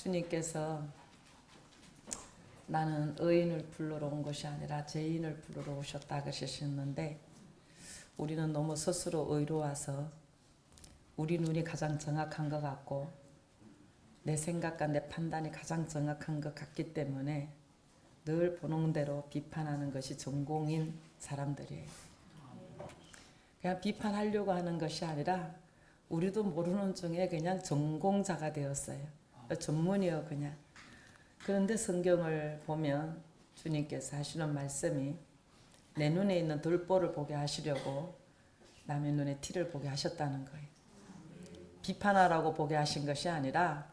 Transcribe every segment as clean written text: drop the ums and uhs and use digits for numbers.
주님께서 나는 의인을 부르러 온 것이 아니라 죄인을 부르러 오셨다 그러셨는데, 우리는 너무 스스로 의로워서 우리 눈이 가장 정확한 것 같고 내 생각과 내 판단이 가장 정확한 것 같기 때문에 늘 보는 대로 비판하는 것이 전공인 사람들이에요. 그냥 비판하려고 하는 것이 아니라 우리도 모르는 중에 그냥 전공자가 되었어요. 전문이요 그냥. 그런데 성경을 보면 주님께서 하시는 말씀이 내 눈에 있는 돌보를 보게 하시려고 남의 눈에 티를 보게 하셨다는 거예요. 비판하라고 보게 하신 것이 아니라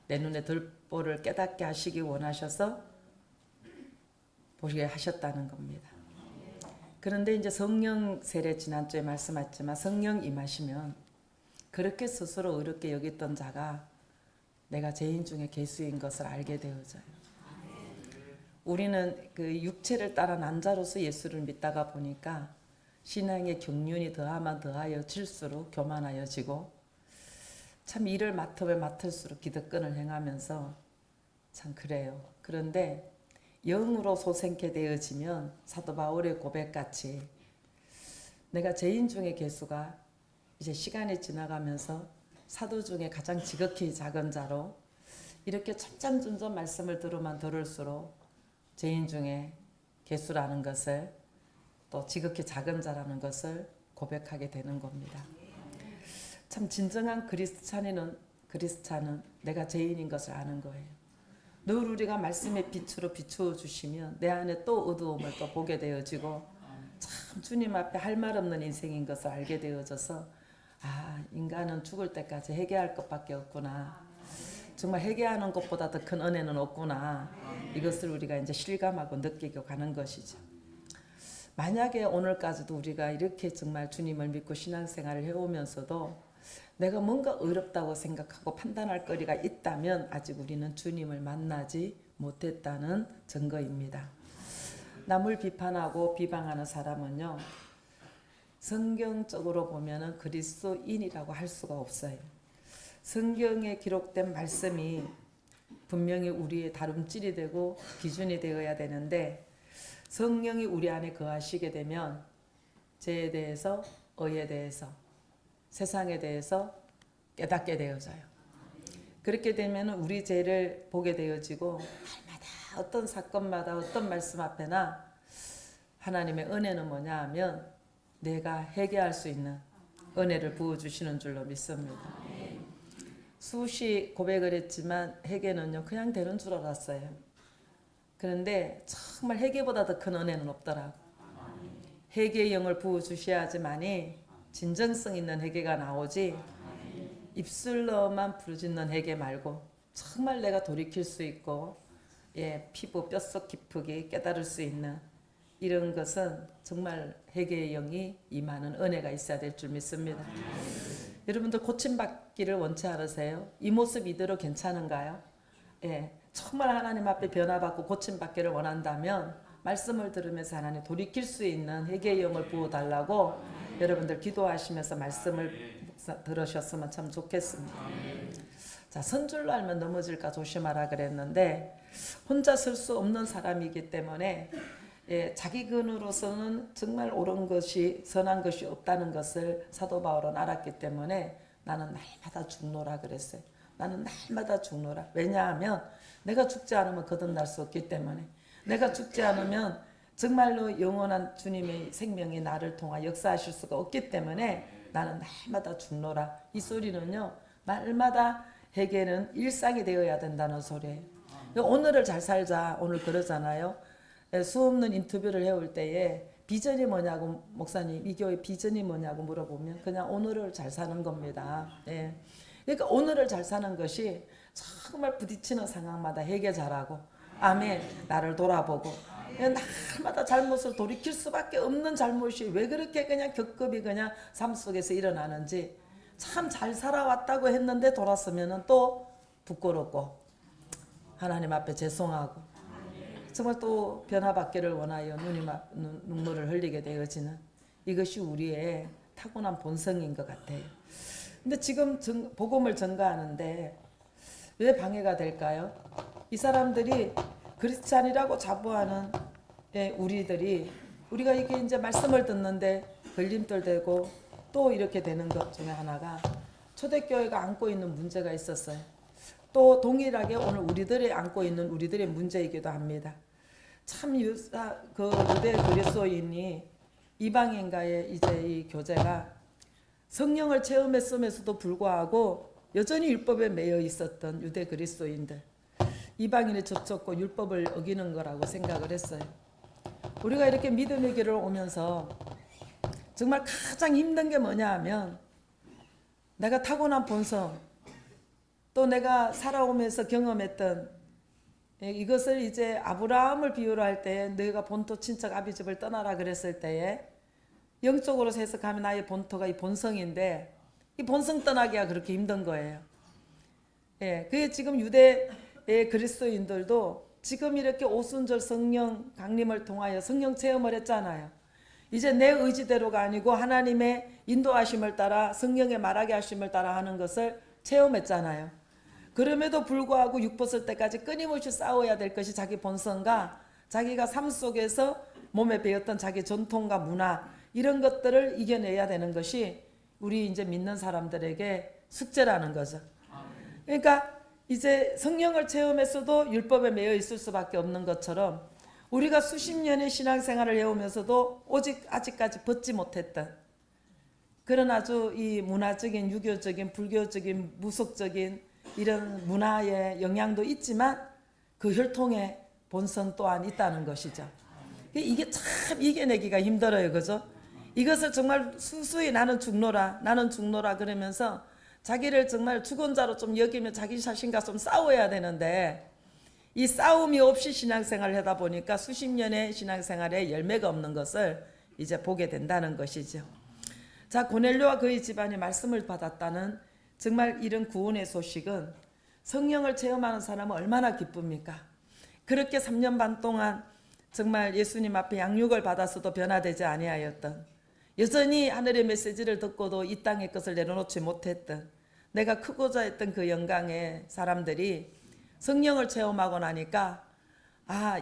내 눈에 돌보를 깨닫게 하시기 원하셔서 보게 하셨다는 겁니다. 그런데 이제 성령 세례 지난주에 말씀하셨지만 성령 임하시면 그렇게 스스로 의롭게 여겼던 자가 내가 죄인 중에 괴수인 것을 알게 되어져요. 우리는 그 육체를 따라 난자로서 예수를 믿다가 보니까 신앙의 경륜이 더하면 더하여질수록 교만하여지고, 참 일을 맡으면 맡을수록 기득권을 행하면서 참 그래요. 그런데 영으로 소생케 되어지면 사도 바울의 고백같이 내가 죄인 중에 괴수가 이제 시간이 지나가면서 사도 중에 가장 지극히 작은 자로 이렇게 점점점점 말씀을 들으면 들을수록 죄인 중에 괴수라는 것을, 또 지극히 작은 자라는 것을 고백하게 되는 겁니다. 참 진정한 그리스찬은 내가 죄인인 것을 아는 거예요. 늘 우리가 말씀의 빛으로 비추어 주시면 내 안에 또 어두움을 또 보게 되어지고 참 주님 앞에 할 말 없는 인생인 것을 알게 되어져서, 아, 인간은 죽을 때까지 회개할 것밖에 없구나. 정말 회개하는 것보다 더 큰 은혜는 없구나. 이것을 우리가 이제 실감하고 느끼고 가는 것이죠. 만약에 오늘까지도 우리가 이렇게 정말 주님을 믿고 신앙생활을 해오면서도 내가 뭔가 어렵다고 생각하고 판단할 거리가 있다면 아직 우리는 주님을 만나지 못했다는 증거입니다. 남을 비판하고 비방하는 사람은요, 성경적으로 보면은 그리스도인이라고 할 수가 없어요. 성경에 기록된 말씀이 분명히 우리의 다름질이 되고 기준이 되어야 되는데, 성령이 우리 안에 거하시게 되면 죄에 대해서, 의에 대해서, 세상에 대해서 깨닫게 되어져요. 그렇게 되면 우리 죄를 보게 되어지고 날마다 어떤 사건마다 어떤 말씀 앞에나 하나님의 은혜는 뭐냐 하면 내가 회개할 수 있는 은혜를 부어주시는 줄로 믿습니다. 수시 고백을 했지만 회개는요 그냥 되는 줄 알았어요. 그런데 정말 회개보다 더 큰 은혜는 없더라고. 회개의 영을 부어주셔야지만이 진정성 있는 회개가 나오지, 입술로만 부르짖는 회개 말고 정말 내가 돌이킬 수 있고 피부 뼛속 깊이 깨달을 수 있는 이런 것은 정말 회개의 영이 임하는 은혜가 있어야 될 줄 믿습니다. 여러분들 고침받기를 원치 않으세요? 이 모습 이대로 괜찮은가요? 정말 하나님 앞에 변화받고 고침받기를 원한다면 말씀을 들으면서 하나님 돌이킬 수 있는 회개의 영을 부어달라고 여러분들 기도하시면서 말씀을 들으셨으면 참 좋겠습니다. 자, 선 줄로 알면 넘어질까 조심하라 그랬는데, 혼자 설 수 없는 사람이기 때문에 자기 근으로서는 정말 옳은 것이 선한 것이 없다는 것을 사도 바울은 알았기 때문에 나는 날마다 죽노라 그랬어요. 나는 날마다 죽노라. 왜냐하면 내가 죽지 않으면 거듭날 수 없기 때문에, 내가 죽지 않으면 정말로 영원한 주님의 생명이 나를 통하 역사하실 수가 없기 때문에 나는 날마다 죽노라. 이 소리는요, 날마다 회개는 일상이 되어야 된다는 소리예요. 오늘을 잘 살자, 오늘 그러잖아요. 수없는 인터뷰를 해올 때에 비전이 뭐냐고, 목사님 이 교회 비전이 뭐냐고 물어보면 그냥 오늘을 잘 사는 겁니다. 그러니까 오늘을 잘 사는 것이 정말 부딪히는 상황마다 회개 잘하고, 아멘, 나를 돌아보고, 날마다 잘못을 돌이킬 수밖에 없는 잘못이 왜 그렇게 그냥 겹겹이 그냥 삶 속에서 일어나는지, 참 잘 살아왔다고 했는데 돌았으면 또 부끄럽고 하나님 앞에 죄송하고 정말 또 변화받기를 원하여 눈물을 흘리게 되어지는, 이것이 우리의 타고난 본성인 것 같아요. 근데 지금 복음을 전가하는데 왜 방해가 될까요? 이 사람들이 크리스찬이라고 자부하는 우리가 이게 이제 말씀을 듣는데 걸림돌 되고 또 이렇게 되는 것 중에 하나가 초대교회가 안고 있는 문제가 있었어요. 또 동일하게 오늘 우리들이 안고 있는 우리들의 문제이기도 합니다. 참 유대 그리스도인이 이방인과의 이제 이 교제가 성령을 체험했음에도 불구하고 여전히 율법에 매여 있었던 유대 그리스도인들, 이방인의 접촉고 율법을 어기는 거라고 생각을 했어요. 우리가 이렇게 믿음의 길을 오면서 정말 가장 힘든 게 뭐냐 하면 내가 타고난 본성, 또 내가 살아오면서 경험했던 이것을 이제 아브라함을 비유로 할 때 너희가 본토 친척 아비집을 떠나라 그랬을 때에 영적으로 해석하면 나의 본토가 이 본성인데 이 본성 떠나기가 그렇게 힘든 거예요. 그게 지금 유대 그리스도인들도 지금 이렇게 오순절 성령 강림을 통하여 성령 체험을 했잖아요. 이제 내 의지대로가 아니고 하나님의 인도하심을 따라 성령의 말하게 하심을 따라 하는 것을 체험했잖아요. 그럼에도 불구하고 육벗을 때까지 끊임없이 싸워야 될 것이 자기 본성과 자기가 삶 속에서 몸에 배웠던 자기 전통과 문화 이런 것들을 이겨내야 되는 것이 우리 이제 믿는 사람들에게 숙제라는 거죠. 그러니까 이제 성령을 체험했어도 율법에 매여 있을 수밖에 없는 것처럼 우리가 수십 년의 신앙생활을 해오면서도 오직 아직까지 벗지 못했던 그런 아주 이 문화적인 유교적인 불교적인 무속적인 이런 문화의 영향도 있지만 그 혈통의 본성 또한 있다는 것이죠. 이게 참 이겨내기가 힘들어요. 그죠? 이것을 정말 수수히 나는 죽노라 그러면서 자기를 정말 죽은 자로 좀 여기며 자기 자신과 좀 싸워야 되는데 이 싸움이 없이 신앙생활을 하다 보니까 수십 년의 신앙생활에 열매가 없는 것을 이제 보게 된다는 것이죠. 자, 고넬료와 그의 집안이 말씀을 받았다는 정말 이런 구원의 소식은 성령을 체험하는 사람은 얼마나 기쁩니까? 그렇게 3년 반 동안 정말 예수님 앞에 양육을 받았어도 변화되지 아니하였던, 여전히 하늘의 메시지를 듣고도 이 땅의 것을 내려놓지 못했던, 내가 크고자 했던 그 영광의 사람들이 성령을 체험하고 나니까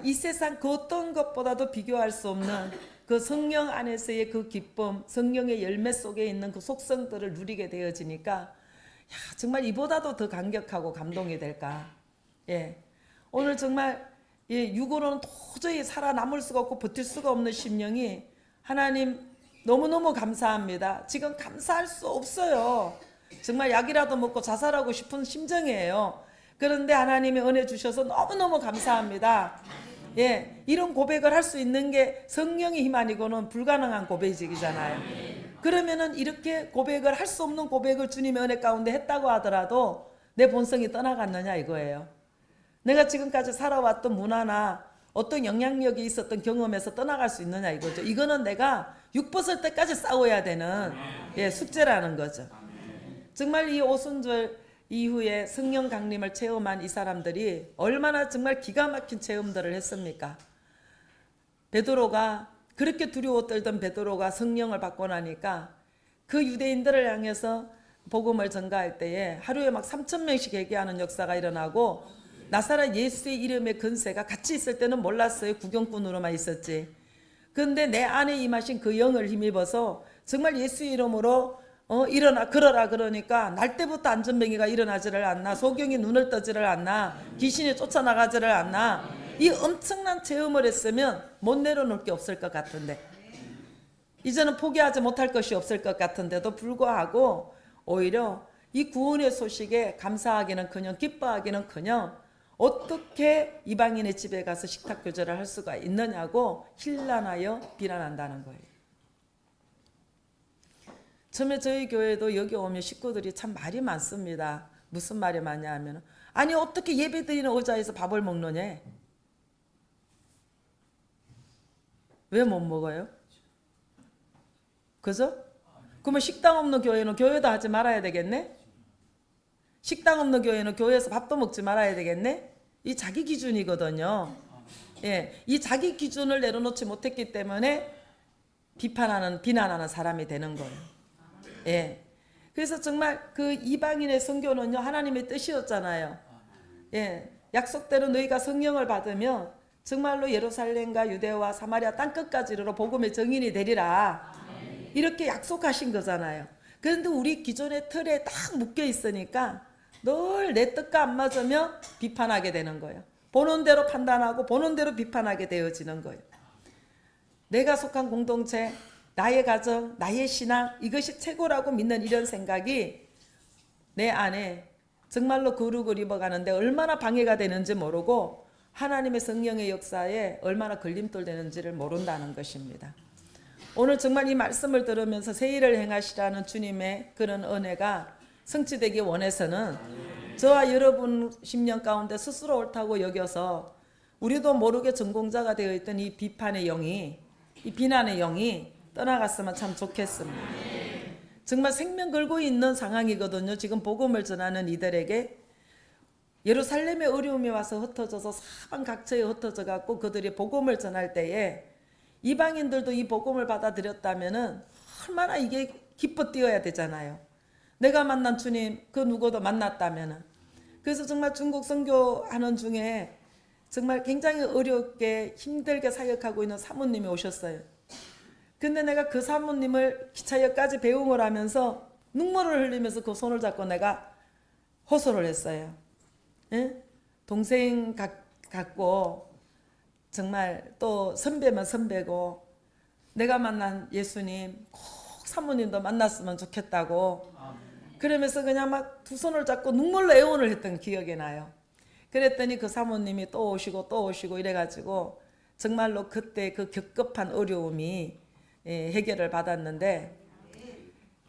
이 세상 그 어떤 것보다도 비교할 수 없는 그 성령 안에서의 그 기쁨, 성령의 열매 속에 있는 그 속성들을 누리게 되어지니까 정말 이보다도 더 감격하고 감동이 될까. 오늘 정말 육으로는 도저히 살아남을 수가 없고 버틸 수가 없는 심령이 하나님 너무너무 감사합니다. 지금 감사할 수 없어요. 정말 약이라도 먹고 자살하고 싶은 심정이에요. 그런데 하나님의 은혜 주셔서 너무너무 감사합니다. 이런 고백을 할 수 있는 게 성령의 힘 아니고는 불가능한 고백이잖아요. 그러면은 이렇게 고백을 할 수 없는 고백을 주님의 은혜 가운데 했다고 하더라도 내 본성이 떠나갔느냐 이거예요. 내가 지금까지 살아왔던 문화나 어떤 영향력이 있었던 경험에서 떠나갈 수 있느냐 이거죠. 이거는 내가 육벗을 때까지 싸워야 되는 숙제라는 거죠. 정말 이 오순절 이후에 성령 강림을 체험한 이 사람들이 얼마나 정말 기가 막힌 체험들을 했습니까? 베드로가 그렇게 두려워 떨던 베드로가 성령을 받고 나니까 그 유대인들을 향해서 복음을 전가할 때에 하루에 막 3,000명씩 회개하는 역사가 일어나고 나사렛 예수의 이름의 근세가 같이 있을 때는 몰랐어요. 구경꾼으로만 있었지. 그런데 내 안에 임하신 그 영을 힘입어서 정말 예수의 이름으로 일어나 걸어라 그러니까 날 때부터 안전뱅이가 일어나지를 않나, 소경이 눈을 떠지를 않나, 귀신이 쫓아나가지를 않나. 이 엄청난 체험을 했으면 못 내려놓을 게 없을 것 같은데, 이제는 포기하지 못할 것이 없을 것 같은데도 불구하고 오히려 이 구원의 소식에 감사하기는커녕 기뻐하기는커녕 어떻게 이방인의 집에 가서 식탁 교제를 할 수가 있느냐고 힐난하여 비난한다는 거예요. 처음에 저희 교회도 여기 오면 식구들이 참 말이 많습니다. 무슨 말이 많냐 하면 아니 어떻게 예배드리는 의자에서 밥을 먹느냐. 왜 못 먹어요? 그죠? 그러면 식당 없는 교회는 교회도 하지 말아야 되겠네? 식당 없는 교회는 교회에서 밥도 먹지 말아야 되겠네? 이 자기 기준이거든요. 이 자기 기준을 내려놓지 못했기 때문에 비난하는 사람이 되는 거예요. 그래서 정말 그 이방인의 선교는요, 하나님의 뜻이었잖아요. 약속대로 너희가 성령을 받으면 정말로 예루살렘과 유대와 사마리아 땅끝까지 이르러 복음의 증인이 되리라. 이렇게 약속하신 거잖아요. 그런데 우리 기존의 틀에 딱 묶여 있으니까 늘 내 뜻과 안 맞으면 비판하게 되는 거예요. 보는 대로 판단하고 보는 대로 비판하게 되어지는 거예요. 내가 속한 공동체, 나의 가정, 나의 신앙, 이것이 최고라고 믿는 이런 생각이 내 안에 정말로 거룩을 입어가는데 얼마나 방해가 되는지 모르고 하나님의 성령의 역사에 얼마나 걸림돌 되는지를 모른다는 것입니다. 오늘 정말 이 말씀을 들으면서 새 일을 행하시라는 주님의 그런 은혜가 성취되기 원해서는 저와 여러분 심령 가운데 스스로 옳다고 여겨서 우리도 모르게 전공자가 되어 있던 이 비판의 영이, 이 비난의 영이 떠나갔으면 참 좋겠습니다. 정말 생명 걸고 있는 상황이거든요. 지금 복음을 전하는 이들에게 예루살렘의 어려움이 와서 흩어져서 사방 각처에 흩어져 갖고 그들이 복음을 전할 때에 이방인들도 이 복음을 받아들였다면은 얼마나 이게 기뻐 뛰어야 되잖아요. 내가 만난 주님 그 누구도 만났다면은. 그래서 정말 중국 선교하는 중에 정말 굉장히 어렵게 힘들게 사역하고 있는 사모님이 오셨어요. 근데 내가 그 사모님을 기차역까지 배웅을 하면서 눈물을 흘리면서 그 손을 잡고 내가 호소를 했어요. 예? 동생 같고 정말 또 선배면 선배고 내가 만난 예수님 꼭 사모님도 만났으면 좋겠다고 그러면서 그냥 막 두 손을 잡고 눈물로 애원을 했던 기억이 나요. 그랬더니 그 사모님이 또 오시고 이래가지고 정말로 그때 그 겹겹한 어려움이 해결을 받았는데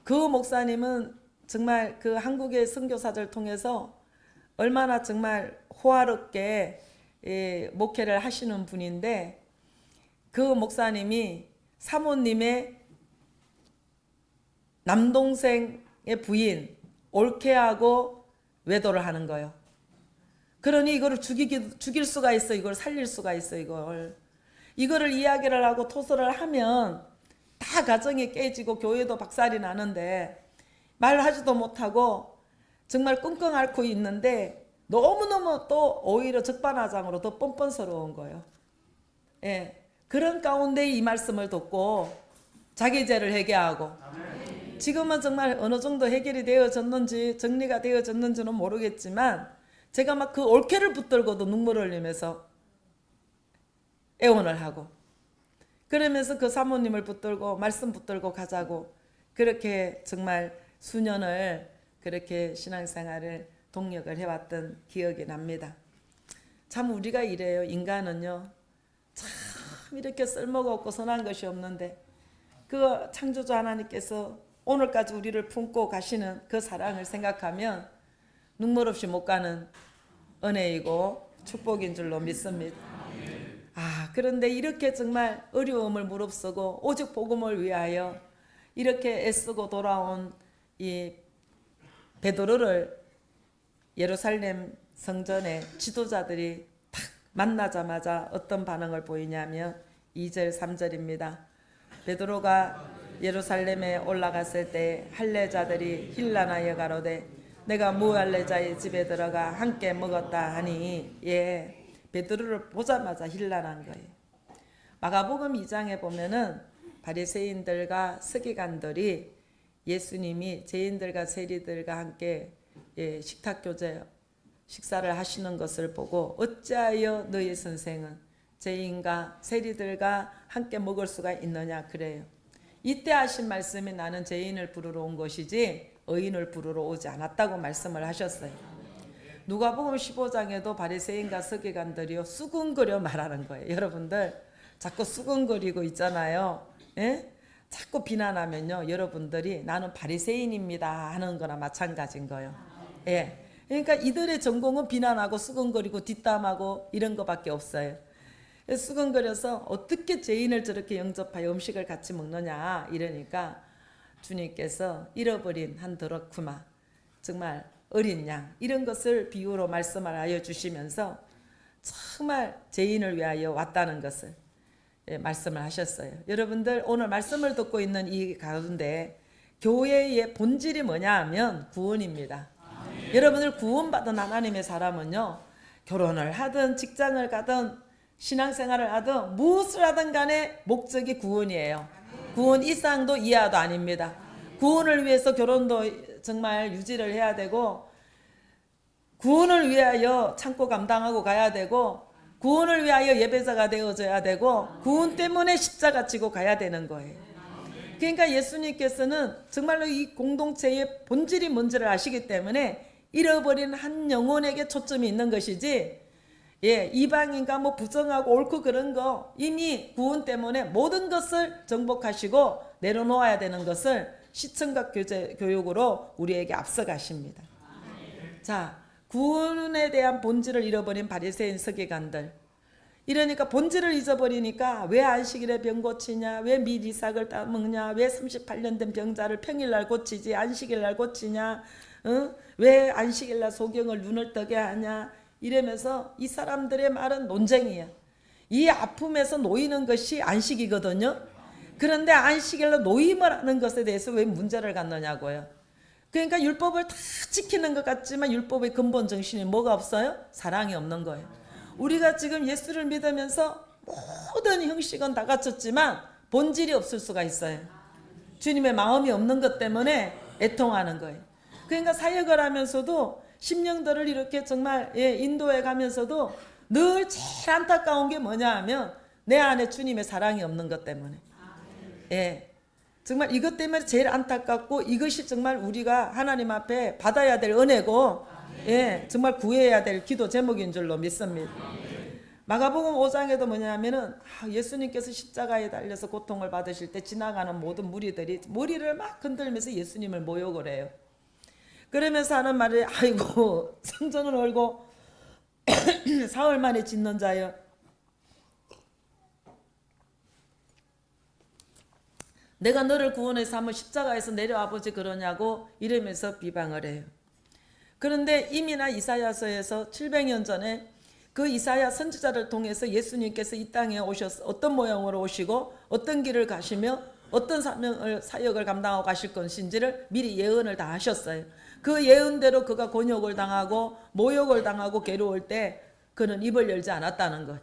그 목사님은 정말 그 한국의 선교사들 통해서 얼마나 정말 호화롭게 목회를 하시는 분인데 그 목사님이 사모님의 남동생의 부인 올케하고 외도를 하는 거예요. 그러니 이거를 죽일 수가 있어. 이걸 살릴 수가 있어. 이거를 이야기를 하고 토설을 하면 다 가정이 깨지고 교회도 박살이 나는데 말하지도 못하고 정말 끙끙 앓고 있는데 너무너무 또 오히려 적반하장으로 더 뻔뻔스러운 거예요. 그런 가운데 이 말씀을 듣고 자기 죄를 회개하고 지금은 정말 어느 정도 해결이 되어졌는지 정리가 되어졌는지는 모르겠지만 제가 막 그 올케를 붙들고도 눈물을 흘리면서 애원을 하고 그러면서 그 사모님을 붙들고 말씀 붙들고 가자고 그렇게 정말 수년을 그렇게 신앙생활을 동력을 해왔던 기억이 납니다. 참 우리가 이래요. 인간은요. 참 이렇게 쓸모가 없고 선한 것이 없는데 그 창조주 하나님께서 오늘까지 우리를 품고 가시는 그 사랑을 생각하면 눈물 없이 못 가는 은혜이고 축복인 줄로 믿습니다. 그런데 이렇게 정말 어려움을 무릅쓰고 오직 복음을 위하여 이렇게 애쓰고 돌아온 이 베드로를 예루살렘 성전의 지도자들이 딱 만나자마자 어떤 반응을 보이냐면 2절 3절입니다. 베드로가 예루살렘에 올라갔을 때 할례자들이 힐라나여 가로되 내가 무할례자의 집에 들어가 함께 먹었다 하니 베드로를 보자마자 힐난한 거예요. 마가복음 2장에 보면은 바리새인들과 서기관들이 예수님이 죄인들과 세리들과 함께 식탁교제 식사를 하시는 것을 보고 어찌하여 너희 선생은 죄인과 세리들과 함께 먹을 수가 있느냐 그래요. 이때 하신 말씀이 나는 죄인을 부르러 온 것이지 의인을 부르러 오지 않았다고 말씀을 하셨어요. 누가복음 15장에도 바리새인과 서기관들이요 수군거려 말하는 거예요. 여러분들 자꾸 수군거리고 있잖아요. 자꾸 비난하면요 여러분들이 나는 바리새인입니다 하는 거나 마찬가지인 거예요. 그러니까 이들의 전공은 비난하고 수군거리고 뒷담하고 이런 거밖에 없어요. 수근거려서 어떻게 죄인을 저렇게 영접하여 음식을 같이 먹느냐 이러니까 주님께서 잃어버린 한 드라크마 정말 어린 양 이런 것을 비유로 말씀을 하여 주시면서 정말 죄인을 위하여 왔다는 것을 말씀을 하셨어요. 여러분들 오늘 말씀을 듣고 있는 이 가운데 교회의 본질이 뭐냐 하면 구원입니다. 여러분들 구원받은 하나님의 사람은요 결혼을 하든 직장을 가든 신앙생활을 하든 무엇을 하든 간에 목적이 구원이에요. 구원 이상도 이하도 아닙니다. 구원을 위해서 결혼도 정말 유지를 해야 되고, 구원을 위하여 참고 감당하고 가야 되고, 구원을 위하여 예배자가 되어져야 되고, 구원 때문에 십자가 지고 가야 되는 거예요. 그러니까 예수님께서는 정말로 이 공동체의 본질이 뭔지를 아시기 때문에 잃어버린 한 영혼에게 초점이 있는 것이지, 이방인과 뭐 부정하고 옳고 그런 거 이미 구원 때문에 모든 것을 정복하시고 내려놓아야 되는 것을 시청각 교육으로 우리에게 앞서가십니다. 자, 구원에 대한 본질을 잃어버린 바리새인 서기관들, 이러니까 본질을 잊어버리니까 왜 안식일에 병 고치냐, 왜 밀이삭을 따먹냐, 왜 38년 된 병자를 평일날 고치지 안식일날 고치냐, 왜 안식일날 소경을 눈을 뜨게 하냐, 이러면서 이 사람들의 말은 논쟁이에요. 이 아픔에서 놓이는 것이 안식이거든요. 그런데 안식일로 노임을 하는 것에 대해서 왜 문제를 갖느냐고요. 그러니까 율법을 다 지키는 것 같지만 율법의 근본 정신이 뭐가 없어요? 사랑이 없는 거예요. 우리가 지금 예수를 믿으면서 모든 형식은 다 갖췄지만 본질이 없을 수가 있어요. 주님의 마음이 없는 것 때문에 애통하는 거예요. 그러니까 사역을 하면서도 심령들을 이렇게 정말 인도해 가면서도 늘 제일 안타까운 게 뭐냐 하면 내 안에 주님의 사랑이 없는 것 때문에, 정말 이것 때문에 제일 안타깝고, 이것이 정말 우리가 하나님 앞에 받아야 될 은혜고, 정말 구해야 될 기도 제목인 줄로 믿습니다. 마가복음 5장에도 뭐냐면은 예수님께서 십자가에 달려서 고통을 받으실 때 지나가는 모든 무리들이 머리를 막 흔들면서 예수님을 모욕을 해요. 그러면서 하는 말이, 아이고 성전을 얼고 사흘 만에 짓는 자여, 내가 너를 구원해서 한번 십자가에서 내려와 보지 그러냐고 이러면서 비방을 해요. 그런데 이미나 이사야서에서 700년 전에 그 이사야 선지자를 통해서 예수님께서 이 땅에 오셔서 어떤 모양으로 오시고 어떤 길을 가시며 어떤 사역을 감당하고 가실 것인지를 미리 예언을 다 하셨어요. 그 예언대로 그가 곤욕을 당하고 모욕을 당하고 괴로울 때 그는 입을 열지 않았다는 것.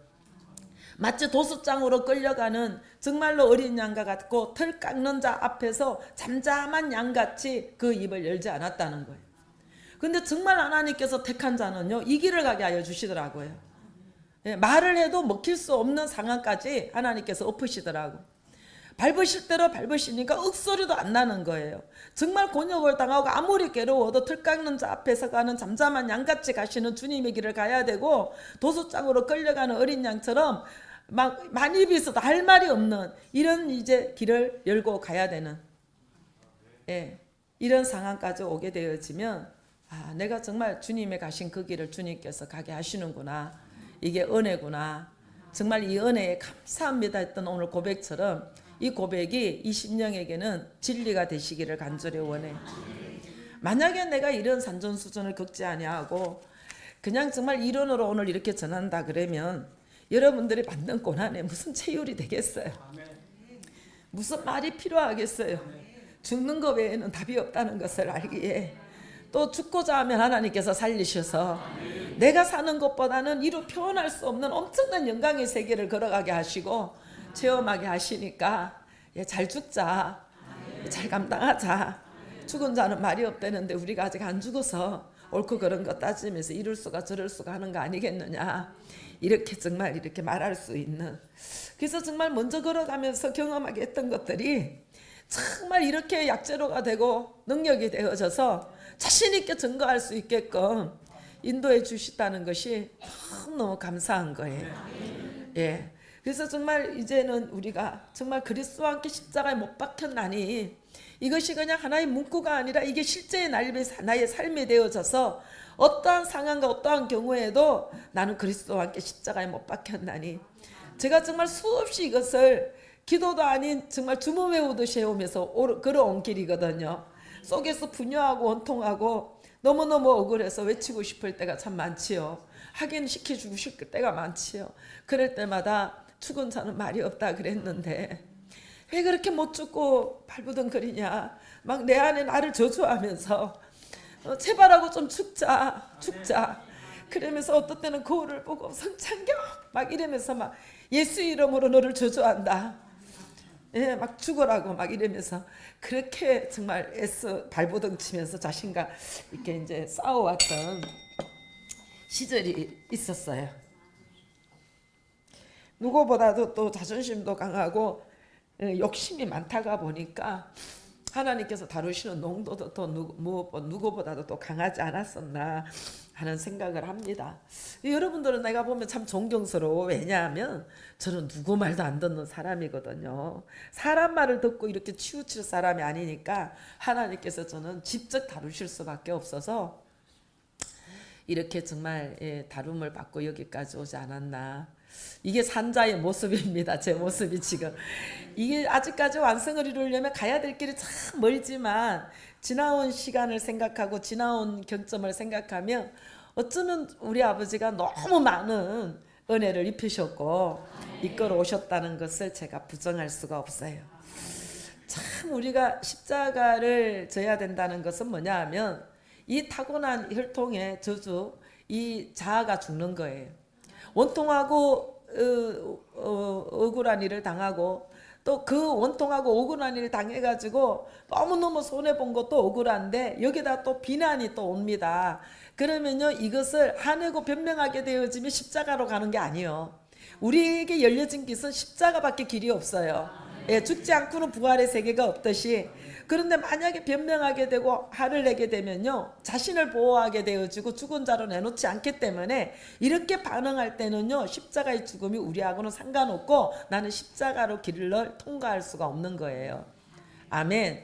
마치 도수장으로 끌려가는 정말로 어린 양과 같고 털 깎는 자 앞에서 잠잠한 양같이 그 입을 열지 않았다는 거예요. 근데 정말 하나님께서 택한 자는요, 이 길을 가게 하여 주시더라고요. 말을 해도 먹힐 수 없는 상황까지 하나님께서 엎으시더라고. 밟으실 대로 밟으시니까 윽소리도 안 나는 거예요. 정말 곤욕을 당하고 아무리 괴로워도 털 깎는 자 앞에서 가는 잠잠한 양같이 가시는 주님의 길을 가야 되고, 도수장으로 끌려가는 어린 양처럼 막 만입이 있어도 할 말이 없는 이런 이제 길을 열고 가야 되는, 이런 상황까지 오게 되어지면, 내가 정말 주님의 가신 그 길을 주님께서 가게 하시는구나, 이게 은혜구나, 정말 이 은혜에 감사합니다 했던 오늘 고백처럼 이 고백이 이 심령에게는 진리가 되시기를 간절히 원해. 만약에 내가 이런 산전수전을 겪지 아니하고 그냥 정말 이론으로 오늘 이렇게 전한다 그러면 여러분들이 받는 고난에 무슨 체휼이 되겠어요? 무슨 말이 필요하겠어요? 죽는 것 외에는 답이 없다는 것을 알기에, 또 죽고자 하면 하나님께서 살리셔서 내가 사는 것보다는 이루 표현할 수 없는 엄청난 영광의 세계를 걸어가게 하시고 체험하게 하시니까, 잘 죽자, 잘 감당하자. 죽은 자는 말이 없다는데 우리가 아직 안 죽어서 옳고 그런 것 따지면서 이럴 수가 저럴 수가 하는 거 아니겠느냐, 이렇게 정말 이렇게 말할 수 있는, 그래서 정말 먼저 걸어가면서 경험하게 했던 것들이 정말 이렇게 약재로가 되고 능력이 되어져서 자신 있게 증거할 수 있게끔 인도해 주시다는 것이 너무 감사한 거예요. 그래서 정말 이제는 우리가 정말 그리스도와 함께 십자가에 못 박혔나니, 이것이 그냥 하나의 문구가 아니라 이게 실제의 나의 삶이 되어져서 어떠한 상황과 어떠한 경우에도 나는 그리스도와 함께 십자가에 못 박혔나니, 제가 정말 수없이 이것을 기도도 아닌 정말 주문 외우듯이 해오면서 걸어온 길이거든요. 속에서 분유하고 원통하고 너무너무 억울해서 외치고 싶을 때가 참 많지요. 하긴 시켜주고 싶을 때가 많지요. 그럴 때마다 죽은 자는 말이 없다 그랬는데 왜 그렇게 못 죽고 발부둥거리냐, 막 내 안에 나를 저주하면서 제발하고 좀 죽자. 그러면서 어떤 때는 거울을 보고 성창경 막 이러면서 막 예수 이름으로 너를 저주한다. 예, 막 죽어라고 막 이러면서 그렇게 정말 애써 발버둥 치면서 자신과 이렇게 이제 싸워왔던 시절이 있었어요. 누구보다도 또 자존심도 강하고 욕심이 많다가 보니까 하나님께서 다루시는 농도도 또 누구보다도 또 강하지 않았었나 하는 생각을 합니다. 여러분들은 내가 보면 참 존경스러워. 왜냐하면 저는 누구 말도 안 듣는 사람이거든요. 사람 말을 듣고 이렇게 치우칠 사람이 아니니까 하나님께서 저는 직접 다루실 수밖에 없어서 이렇게 정말 다룸을 받고 여기까지 오지 않았나. 이게 산자의 모습입니다. 제 모습이 지금. 이게 아직까지 완성을 이루려면 가야 될 길이 참 멀지만 지나온 시간을 생각하고 지나온 경점을 생각하면 어쩌면 우리 아버지가 너무 많은 은혜를 입히셨고 이끌어 오셨다는 것을 제가 부정할 수가 없어요. 참 우리가 십자가를 져야 된다는 것은 뭐냐 하면 이 타고난 혈통의 저주, 이 자아가 죽는 거예요. 원통하고 억울한 일을 당하고 또 그 원통하고 억울한 일을 당해가지고 너무너무 손해본 것도 억울한데 여기다 또 비난이 또 옵니다. 그러면요 이것을 화내고 변명하게 되어지면 십자가로 가는 게 아니에요. 우리에게 열려진 길은 십자가밖에 길이 없어요. 예, 죽지 않고는 부활의 세계가 없듯이. 그런데 만약에 변명하게 되고 화를 내게 되면요 자신을 보호하게 되어지고 죽은 자로 내놓지 않기 때문에 이렇게 반응할 때는요 십자가의 죽음이 우리하고는 상관없고 나는 십자가로 길을 통과할 수가 없는 거예요. 아멘.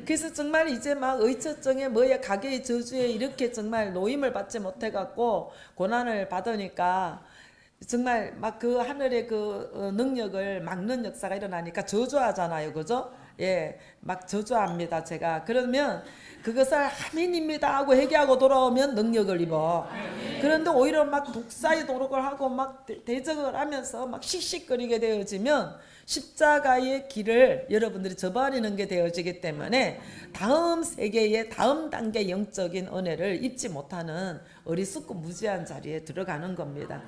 그래서 정말 이제 막 의처증에 뭐에 가게의 저주에 이렇게 정말 노임을 받지 못해 갖고 고난을 받으니까 정말 막 그 하늘의 그 능력을 막는 역사가 일어나니까 저주하잖아요. 그죠? 예, 막 저주합니다. 제가. 그러면 그것을 하민입니다 하고 회개하고 돌아오면 능력을 입어. 그런데 오히려 막 독사의 도록을 하고 막 대적을 하면서 막 씩씩거리게 되어지면 십자가의 길을 여러분들이 저버리는 게 되어지기 때문에 다음 세계의 다음 단계 영적인 은혜를 입지 못하는 어리석고 무지한 자리에 들어가는 겁니다.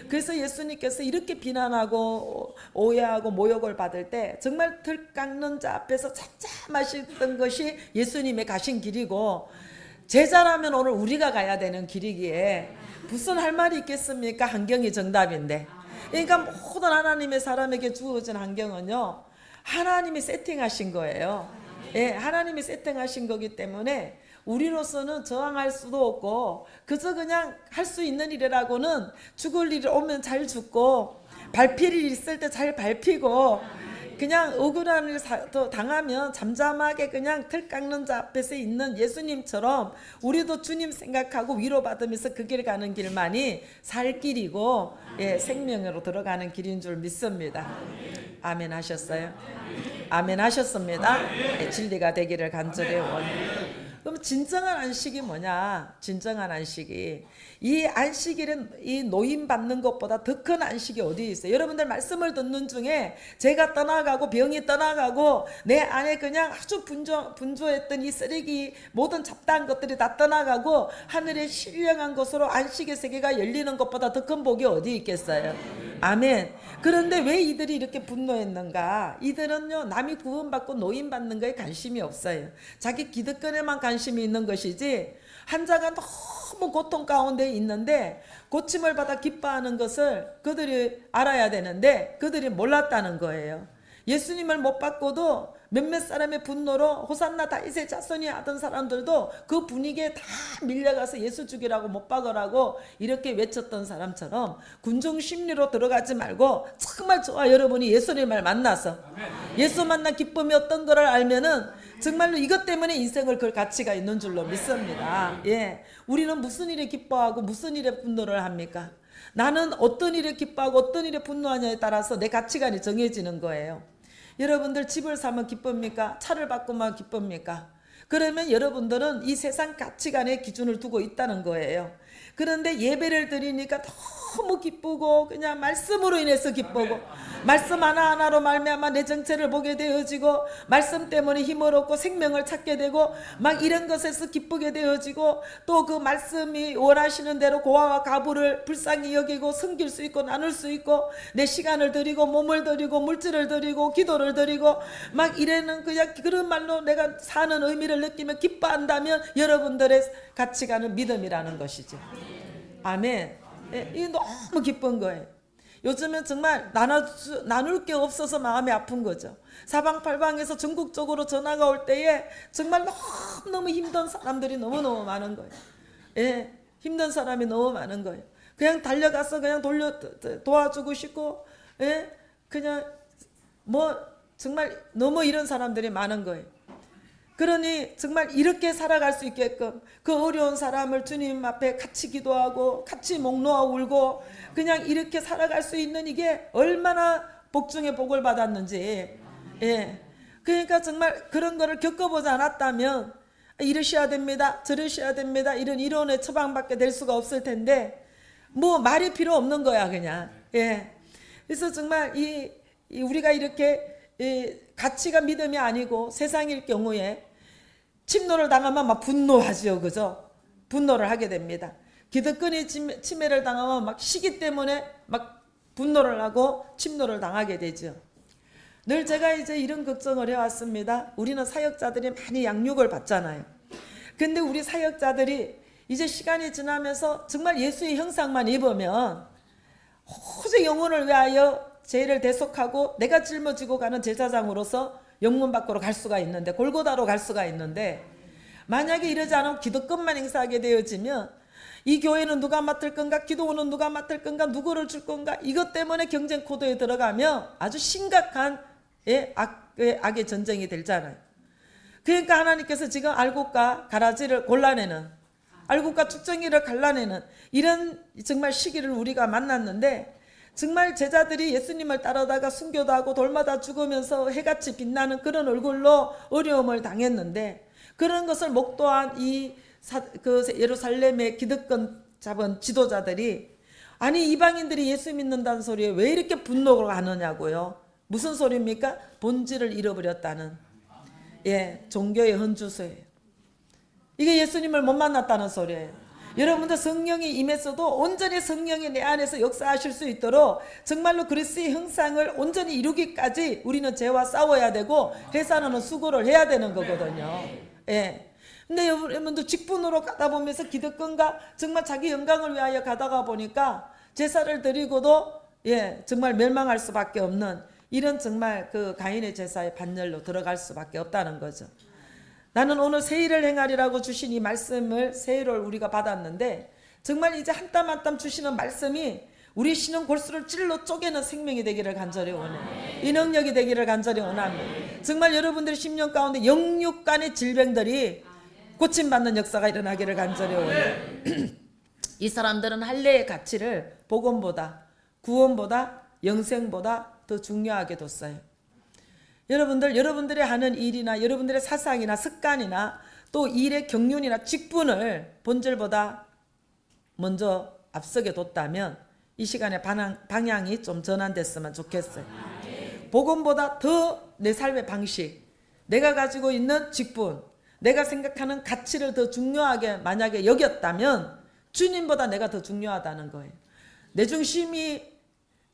그래서 예수님께서 이렇게 비난하고 오해하고 모욕을 받을 때 정말 들 깎는 자 앞에서 잠잠하셨던 것이 예수님의 가신 길이고 제자라면 오늘 우리가 가야 되는 길이기에 무슨 할 말이 있겠습니까? 환경이 정답인데. 그러니까 모든 하나님의 사람에게 주어진 환경은요 하나님이 세팅하신 거예요. 예, 하나님이 세팅하신 거기 때문에 우리로서는 저항할 수도 없고 그저 그냥 할 수 있는 일이라고는 죽을 일이 오면 잘 죽고 밟힐 일이 있을 때 잘 밟히고 그냥 억울한 일 당하면 잠잠하게 그냥 틀 깎는 자 앞에서 있는 예수님처럼 우리도 주님 생각하고 위로받으면서 그 길 가는 길만이 살 길이고 예, 생명으로 들어가는 길인 줄 믿습니다. 아멘 하셨어요? 아멘 하셨습니다. 예, 진리가 되기를 간절히 원합니다. 그럼 진정한 안식이 뭐냐? 진정한 안식이 이 안식일은 이 노임 받는 것보다 더 큰 안식이 어디 있어요? 여러분들 말씀을 듣는 중에 제가 떠나가고 병이 떠나가고 내 안에 그냥 아주 분주했던 이 쓰레기 모든 잡다한 것들이 다 떠나가고 하늘의 신령한 것으로 안식의 세계가 열리는 것보다 더 큰 복이 어디 있겠어요? 아멘. 그런데 왜 이들이 이렇게 분노했는가? 이들은요 남이 구원받고 노임받는 거에 관심이 없어요. 자기 기득권에만 관심이 있는 것이지 환자가 너무 고통 가운데 있는데 고침을 받아 기뻐하는 것을 그들이 알아야 되는데 그들이 몰랐다는 거예요. 예수님을 못 받고도 몇몇 사람의 분노로 호산나 다윗의 자손이 하던 사람들도 그 분위기에 다 밀려가서 예수 죽이라고 못 박으라고 이렇게 외쳤던 사람처럼 군중 심리로 들어가지 말고 정말 저와 여러분이 예수님을 만나서 예수 만난 기쁨이 어떤 거를 알면은 정말로 이것 때문에 인생을 걸 가치가 있는 줄로 믿습니다. 예, 우리는 무슨 일에 기뻐하고 무슨 일에 분노를 합니까? 나는 어떤 일에 기뻐하고 어떤 일에 분노하냐에 따라서 내 가치관이 정해지는 거예요. 여러분들 집을 사면 기쁩니까? 차를 바꾸면 기쁩니까? 그러면 여러분들은 이 세상 가치관의 기준을 두고 있다는 거예요. 그런데 예배를 드리니까 너무 기쁘고 그냥 말씀으로 인해서 기쁘고 말씀 하나하나로 말미암아 내 정체를 보게 되어지고 말씀 때문에 힘을 얻고 생명을 찾게 되고 막 이런 것에서 기쁘게 되어지고 또 그 말씀이 원하시는 대로 고아와 가부를 불쌍히 여기고 섬길 수 있고 나눌 수 있고 내 시간을 드리고 몸을 드리고 물질을 드리고 기도를 드리고 막 이래는 그냥 그런 말로 내가 사는 의미를 느끼며 기뻐한다면 여러분들의 가치관은 믿음이라는 것이죠. 아멘. 이게 너무 기쁜 거예요. 요즘은 정말 나눌 게 없어서 마음이 아픈 거죠. 사방팔방에서 전국적으로 전화가 올 때에 정말 너무너무 힘든 사람들이 너무너무 많은 거예요. 예, 힘든 사람이 너무 많은 거예요. 그냥 달려가서 그냥 도와주고 싶고, 예, 그냥 정말 너무 이런 사람들이 많은 거예요. 그러니 정말 이렇게 살아갈 수 있게끔 그 어려운 사람을 주님 앞에 같이 기도하고 같이 목 놓아 울고 그냥 이렇게 살아갈 수 있는 이게 얼마나 복 중에 복을 받았는지. 예. 그러니까 정말 그런 거를 겪어보지 않았다면 이러셔야 됩니다, 저러셔야 됩니다, 이런 이론의 처방밖에 될 수가 없을 텐데 말이 필요 없는 거야 그냥. 예. 그래서 정말 우리가 이렇게 가치가 믿음이 아니고 세상일 경우에 침노를 당하면 막 분노하죠. 그죠? 분노를 하게 됩니다. 기득권이 침해를 당하면 막 시기 때문에 막 분노를 하고 침노를 당하게 되죠. 늘 제가 이제 이런 걱정을 해왔습니다. 우리는 사역자들이 많이 양육을 받잖아요. 근데 우리 사역자들이 이제 시간이 지나면서 정말 예수의 형상만 입으면 오직 영혼을 위하여 죄를 대속하고 내가 짊어지고 가는 제사장으로서 영문 밖으로 갈 수가 있는데, 골고다로 갈 수가 있는데, 만약에 이러지 않으면 기득권만 행사하게 되어지면 이 교회는 누가 맡을 건가, 기도원은 누가 맡을 건가, 누구를 줄 건가, 이것 때문에 경쟁 코드에 들어가면 아주 심각한 악의 전쟁이 되잖아요. 그러니까 하나님께서 지금 알곡과 가라지를 골라내는, 알곡과 축정이를 갈라내는 이런 정말 시기를 우리가 만났는데, 정말 제자들이 예수님을 따라다가 순교도 하고 돌마다 죽으면서 해같이 빛나는 그런 얼굴로 어려움을 당했는데, 그런 것을 목도한 그 예루살렘의 기득권 잡은 지도자들이 아니 이방인들이 예수 믿는다는 소리에 왜 이렇게 분노가 가느냐고요. 무슨 소리입니까? 본질을 잃어버렸다는, 종교의 헌주소예요. 이게 예수님을 못 만났다는 소리예요. 여러분들 성령이 임했어도 온전히 성령이 내 안에서 역사하실 수 있도록 정말로 그리스도의 형상을 온전히 이루기까지 우리는 죄와 싸워야 되고 해산하는 수고를 해야 되는 거거든요. 예. 근데 여러분들 직분으로 가다 보면서 기득권과 정말 자기 영광을 위하여 가다가 보니까 제사를 드리고도 정말 멸망할 수밖에 없는 이런 정말 그 가인의 제사의 반열로 들어갈 수밖에 없다는 거죠. 나는 오늘 세일을 행하리라고 주신 이 말씀을 세일을 우리가 받았는데 정말 이제 한 땀 한 땀 주시는 말씀이 우리 신은 골수를 찔러 쪼개는 생명이 되기를 간절히 원해요. 이 능력이 되기를 간절히 원합니다. 정말 여러분들의 심령 가운데 영육 간의 질병들이 고침받는 역사가 일어나기를 간절히 원해요. 이 사람들은 할례의 가치를 복음보다, 구원보다, 영생보다 더 중요하게 뒀어요. 여러분들이 하는 일이나 여러분들의 사상이나 습관이나 또 일의 경륜이나 직분을 본질보다 먼저 앞서게 뒀다면 이 시간에 방향이 좀 전환됐으면 좋겠어요. 복음보다 더 내 삶의 방식, 내가 가지고 있는 직분, 내가 생각하는 가치를 더 중요하게 만약에 여겼다면 주님보다 내가 더 중요하다는 거예요. 내 중심이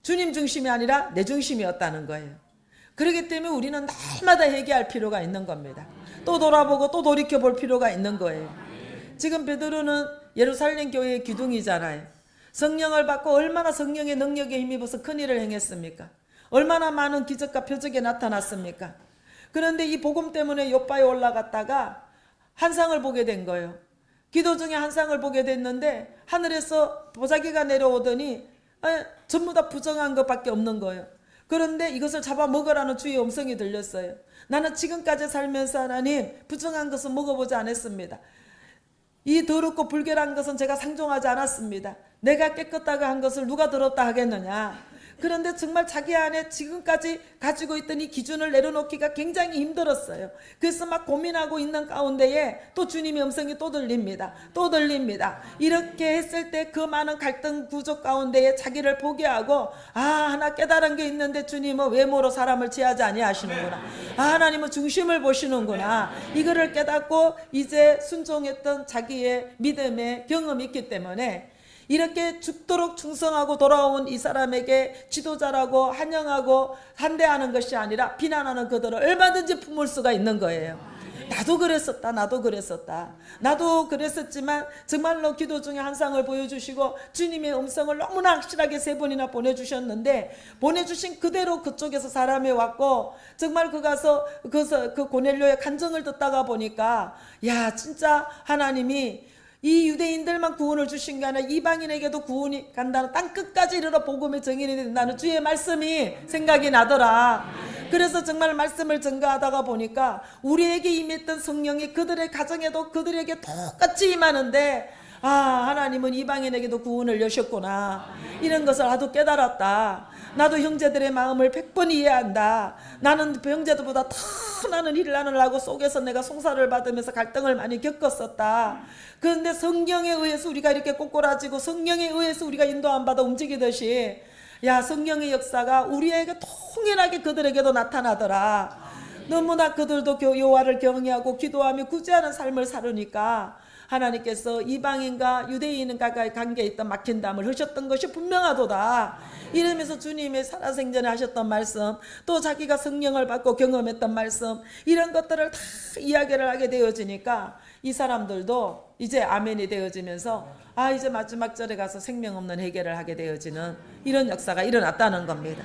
주님 중심이 아니라 내 중심이었다는 거예요. 그렇기 때문에 우리는 날마다 회개할 필요가 있는 겁니다. 또 돌아보고 또 돌이켜볼 필요가 있는 거예요. 지금 베드로는 예루살렘 교회의 기둥이잖아요. 성령을 받고 얼마나 성령의 능력에 힘입어서 큰일을 행했습니까? 얼마나 많은 기적과 표적이 나타났습니까? 그런데 이 복음 때문에 요바에 올라갔다가 환상을 보게 된 거예요. 기도 중에 환상을 보게 됐는데 하늘에서 보자기가 내려오더니 전부 다 부정한 것밖에 없는 거예요. 그런데 이것을 잡아먹으라는 주의 음성이 들렸어요. 나는 지금까지 살면서 하나님 부정한 것은 먹어보지 않았습니다. 이 더럽고 불결한 것은 제가 상종하지 않았습니다. 내가 깨끗하게 한 것을 누가 더럽다 하겠느냐. 그런데 정말 자기 안에 지금까지 가지고 있던 이 기준을 내려놓기가 굉장히 힘들었어요. 그래서 막 고민하고 있는 가운데에 또 주님의 음성이 또 들립니다. 또 들립니다. 이렇게 했을 때 그 많은 갈등 구조 가운데에 자기를 포기하고 하나 깨달은 게 있는데 주님은 외모로 사람을 취하지 아니하시는구나. 하나님은 중심을 보시는구나. 이거를 깨닫고 이제 순종했던 자기의 믿음의 경험이 있기 때문에 이렇게 죽도록 충성하고 돌아온 이 사람에게 지도자라고 환영하고 환대하는 것이 아니라 비난하는 그들을 얼마든지 품을 수가 있는 거예요. 나도 그랬었다. 나도 그랬었다. 나도 그랬었지만 정말로 기도 중에 한상을 보여주시고 주님의 음성을 너무나 확실하게 3번이나 보내주셨는데 보내주신 그대로 그쪽에서 사람이 왔고 정말 그 가서 그 고넬료의 간증을 듣다가 보니까 야 진짜 하나님이 이 유대인들만 구원을 주신 게 아니라 이방인에게도 구원이 간다는 땅끝까지 이르러 복음의 증인이 된다는 주의 말씀이 생각이 나더라. 그래서 정말 말씀을 증거하다가 보니까 우리에게 임했던 성령이 그들의 가정에도 그들에게 똑같이 임하는데 하나님은 이방인에게도 구원을 여셨구나. 이런 것을 나도 깨달았다. 나도 형제들의 마음을 100번 이해한다. 나는 형제들보다 더 나는 일난을 하고 속에서 내가 송사를 받으면서 갈등을 많이 겪었었다. 그런데 성령에 의해서 우리가 이렇게 꼬꾸라지고 성령에 의해서 우리가 인도함 받아 움직이듯이 성령의 역사가 우리에게 통일하게 그들에게도 나타나더라. 너무나 그들도 여호와를 경외하고 기도하며 구제하는 삶을 살으니까 하나님께서 이방인과 유대인과의 관계에 있던 막힌 담을 하셨던 것이 분명하도다. 이러면서 주님의 살아생전에 하셨던 말씀, 또 자기가 성령을 받고 경험했던 말씀, 이런 것들을 다 이야기를 하게 되어지니까 이 사람들도 이제 아멘이 되어지면서 이제 마지막 절에 가서 생명 없는 회개를 하게 되어지는 이런 역사가 일어났다는 겁니다.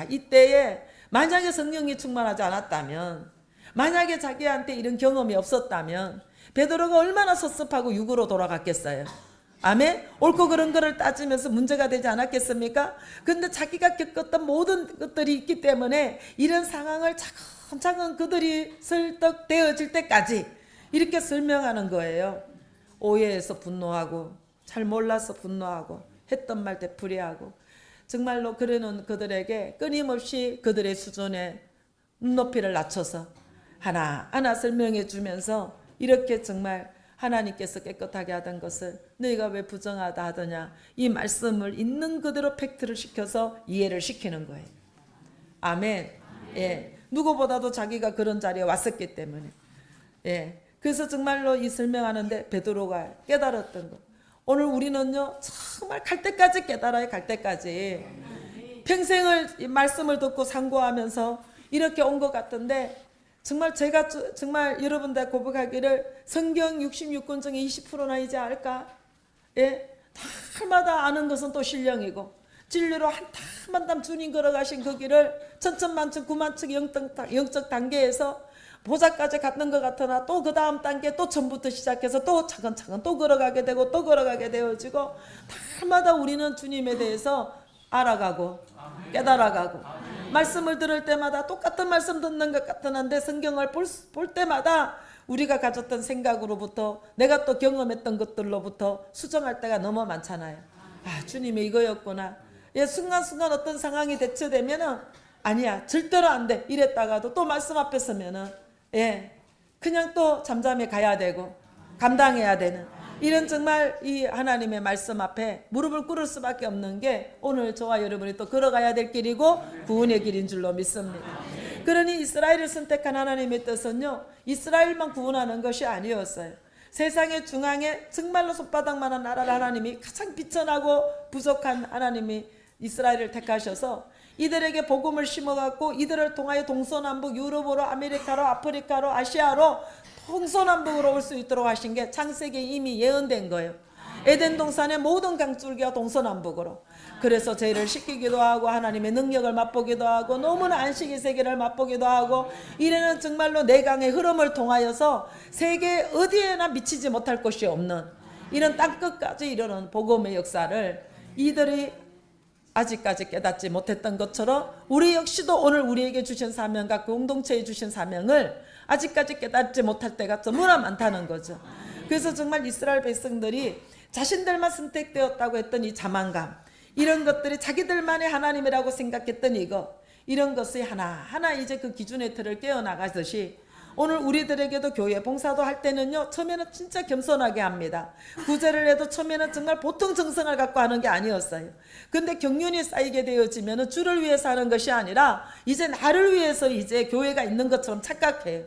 이때에 만약에 성령이 충만하지 않았다면, 만약에 자기한테 이런 경험이 없었다면 베드로가 얼마나 섭섭하고 육으로 돌아갔겠어요. 아멘? 옳고 그런 거를 따지면서 문제가 되지 않았겠습니까? 근데 자기가 겪었던 모든 것들이 있기 때문에 이런 상황을 차근차근 그들이 설득되어질 때까지 이렇게 설명하는 거예요. 오해해서 분노하고 잘 몰라서 분노하고 했던 말 되풀이하고 정말로 그러는 그들에게 끊임없이 그들의 수준에 눈높이를 낮춰서 하나하나 설명해 주면서 이렇게 정말 하나님께서 깨끗하게 하던 것을 너희가 왜 부정하다 하더냐, 이 말씀을 있는 그대로 팩트를 시켜서 이해를 시키는 거예요. 아멘. 누구보다도 자기가 그런 자리에 왔었기 때문에. 그래서 정말로 이 설명하는데 베드로가 깨달았던 것. 오늘 우리는요 정말 갈 때까지 깨달아요. 갈 때까지. 평생을 이 말씀을 듣고 상고하면서 이렇게 온 것 같은데 정말 제가 정말 여러분들 고백하기를 성경 66권 중에 20%나 이제 알까? 달마다 아는 것은 또 신령이고 진리로 한 땀 한 땀 주님 걸어가신 그 길을 천천만층 구만층 영적 단계에서 보좌까지 갔는 것 같으나 또 그 다음 단계 또 처음부터 시작해서 또 차근차근 또 걸어가게 되고 또 걸어가게 되어지고 달마다 우리는 주님에 대해서 알아가고 깨달아가고 말씀을 들을 때마다 똑같은 말씀 듣는 것 같은데 성경을 볼 때마다 우리가 가졌던 생각으로부터 내가 또 경험했던 것들로부터 수정할 때가 너무 많잖아요. 주님이 이거였구나. 순간순간 어떤 상황이 대처되면은 아니야 절대로 안 돼 이랬다가도 또 말씀 앞에 서면은 그냥 또 잠잠히 가야 되고 감당해야 되는 이런 정말 이 하나님의 말씀 앞에 무릎을 꿇을 수밖에 없는 게 오늘 저와 여러분이 또 걸어가야 될 길이고 구원의 길인 줄로 믿습니다. 그러니 이스라엘을 선택한 하나님의 뜻은요 이스라엘만 구원하는 것이 아니었어요. 세상의 중앙에 정말로 손바닥만한 나라를 하나님이 가장 비천하고 부족한 하나님이 이스라엘을 택하셔서 이들에게 복음을 심어갖고 이들을 통하여 동서남북 유럽으로 아메리카로 아프리카로 아시아로 동서남북으로 올 수 있도록 하신 게 창세기에 이미 예언된 거예요. 에덴 동산의 모든 강줄기가 동서남북으로. 그래서 죄를 씻기기도 하고 하나님의 능력을 맛보기도 하고 너무나 안식의 세계를 맛보기도 하고 이래는 정말로 내강의 흐름을 통하여서 세계 어디에나 미치지 못할 곳이 없는 이런 땅끝까지 이르는 복음의 역사를 이들이 아직까지 깨닫지 못했던 것처럼 우리 역시도 오늘 우리에게 주신 사명과 공동체에 주신 사명을 아직까지 깨닫지 못할 때가 너무나 많다는 거죠. 그래서 정말 이스라엘 백성들이 자신들만 선택되었다고 했던 이 자만감, 이런 것들이 자기들만의 하나님이라고 생각했던 이런 것이 하나하나 이제 그 기준의 틀을 깨어나가듯이 오늘 우리들에게도 교회 봉사도 할 때는요, 처음에는 진짜 겸손하게 합니다. 구제를 해도 처음에는 정말 보통 정성을 갖고 하는 게 아니었어요. 근데 경륜이 쌓이게 되어지면 주를 위해서 하는 것이 아니라 이제 나를 위해서 이제 교회가 있는 것처럼 착각해요.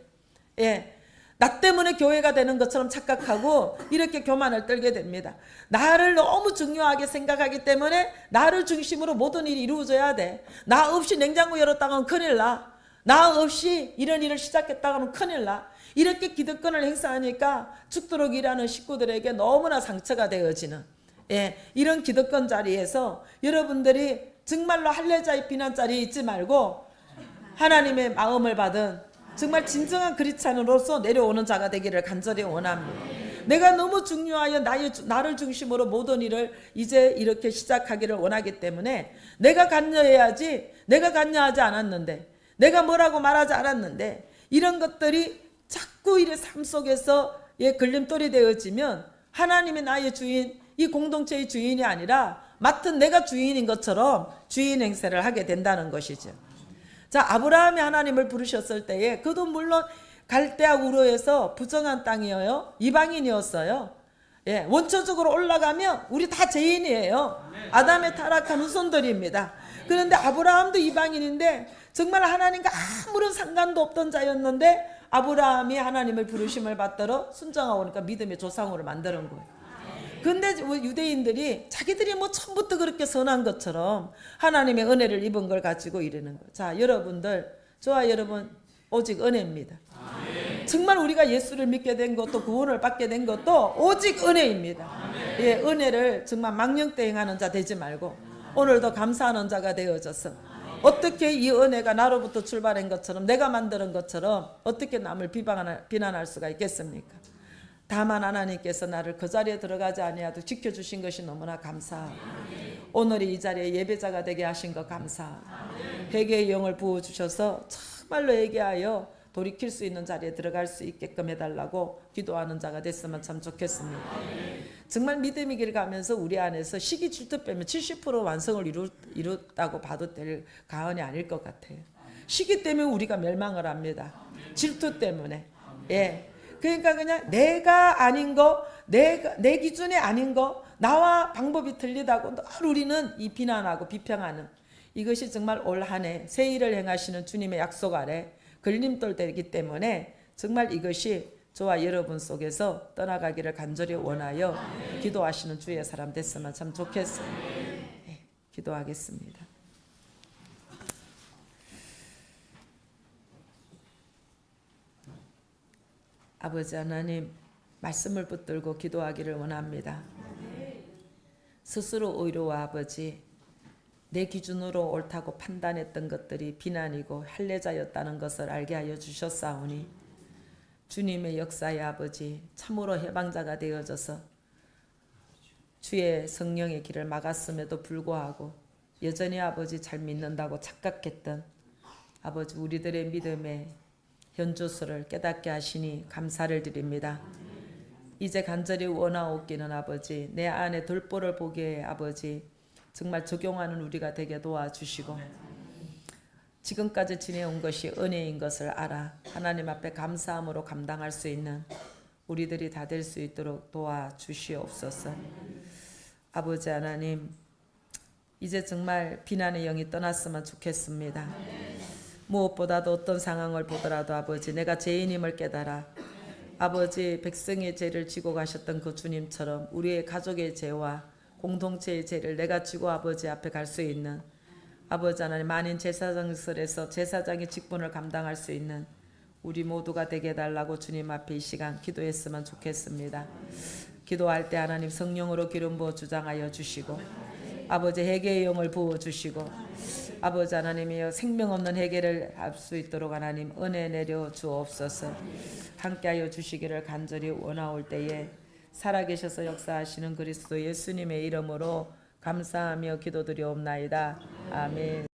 예. 나 때문에 교회가 되는 것처럼 착각하고 이렇게 교만을 떨게 됩니다. 나를 너무 중요하게 생각하기 때문에 나를 중심으로 모든 일이 이루어져야 돼. 나 없이 냉장고 열었다가는 큰일 나. 나 없이 이런 일을 시작했다가는 큰일 나. 이렇게 기득권을 행사하니까 죽도록 일하는 식구들에게 너무나 상처가 되어지는, 예, 이런 기득권 자리에서 여러분들이 정말로 할례자의 비난 자리에 있지 말고 하나님의 마음을 받은 정말 진정한 그리스도인으로서 내려오는 자가 되기를 간절히 원합니다. 내가 너무 중요하여 나를 중심으로 모든 일을 이제 이렇게 시작하기를 원하기 때문에 내가 관여해야지, 내가 관여하지 않았는데, 내가 뭐라고 말하지 않았는데, 이런 것들이 자꾸 이 삶 속에서 걸림돌이 되어지면 하나님이 나의 주인, 이 공동체의 주인이 아니라 맡은 내가 주인인 것처럼 주인 행세를 하게 된다는 것이죠. 자, 아브라함이 하나님을 부르셨을 때에 그도 물론 갈대아 우르에서 부정한 땅이어요. 이방인이었어요. 예, 원초적으로 올라가면 우리 다 죄인이에요. 아담의 타락한 후손들입니다. 그런데 아브라함도 이방인인데 정말 하나님과 아무런 상관도 없던 자였는데 아브라함이 하나님을 부르심을 받들어 순종하고 오니까 믿음의 조상으로 만드는 거예요. 근데 유대인들이 자기들이 뭐 처음부터 그렇게 선한 것처럼 하나님의 은혜를 입은 걸 가지고 이러는 거예요. 자, 여러분들, 저와 여러분 오직 은혜입니다. 정말 우리가 예수를 믿게 된 것도 구원을 받게 된 것도 오직 은혜입니다. 예, 은혜를 정말 망령대행하는 자 되지 말고 오늘도 감사하는 자가 되어져서 어떻게 이 은혜가 나로부터 출발한 것처럼 내가 만드는 것처럼 어떻게 남을 비난할 수가 있겠습니까? 다만 하나님께서 나를 그 자리에 들어가지 아니하도 지켜주신 것이 너무나 감사하고 오늘이 이 자리에 예배자가 되게 하신 것 감사하고 회개의 영을 부어주셔서 정말로 회개하여 돌이킬 수 있는 자리에 들어갈 수 있게끔 해달라고 기도하는 자가 됐으면 참 좋겠습니다. 정말 믿음의 길 가면서 우리 안에서 시기 질투 빼면 70% 완성을 이뤘다고 봐도 될 가언이 아닐 것 같아요. 시기 때문에 우리가 멸망을 합니다. 질투 때문에. 예. 그러니까 그냥 내가 아닌 거, 내 기준이 아닌 거, 나와 방법이 틀리다고 늘 우리는 이 비난하고 비평하는 이것이 정말 올 한 해 새 일을 행하시는 주님의 약속 아래 걸림돌 되기 때문에 정말 이것이 저와 여러분 속에서 떠나가기를 간절히 원하여 기도하시는 주의 사람 됐으면 참 좋겠습니다. 네, 기도하겠습니다. 아버지 하나님, 말씀을 붙들고 기도하기를 원합니다. 스스로 의로와 아버지, 내 기준으로 옳다고 판단했던 것들이 비난이고 할례자였다는 것을 알게 하여 주셨사오니 주님의 역사의 아버지, 참으로 해방자가 되어져서 주의 성령의 길을 막았음에도 불구하고 여전히 아버지 잘 믿는다고 착각했던 아버지 우리들의 믿음의 현주소를 깨닫게 하시니 감사를 드립니다. 이제 간절히 원하옵기는 아버지, 내 안에 돌보를 보게 아버지 정말 적용하는 우리가 되게 도와주시고 지금까지 지내온 것이 은혜인 것을 알아 하나님 앞에 감사함으로 감당할 수 있는 우리들이 다 될 수 있도록 도와주시옵소서. 아버지 하나님, 이제 정말 비난의 영이 떠났으면 좋겠습니다. 무엇보다도 어떤 상황을 보더라도 아버지 내가 죄인임을 깨달아 아버지 백성의 죄를 지고 가셨던 그 주님처럼 우리의 가족의 죄와 공동체의 죄를 내가 지고 아버지 앞에 갈 수 있는 아버지 하나님 만인 제사장실에서 제사장의 직분을 감당할 수 있는 우리 모두가 되게 해달라고 주님 앞에 이 시간 기도했으면 좋겠습니다. 기도할 때 하나님 성령으로 기름 부어 주장하여 주시고 아버지 회개의 영을 부어 주시고 아버지 하나님이여 생명 없는 회개를 할 수 있도록 하나님 은혜 내려 주옵소서. 함께하여 주시기를 간절히 원하올 때에 살아계셔서 역사하시는 그리스도 예수님의 이름으로 감사하며 기도드리옵나이다. 아멘.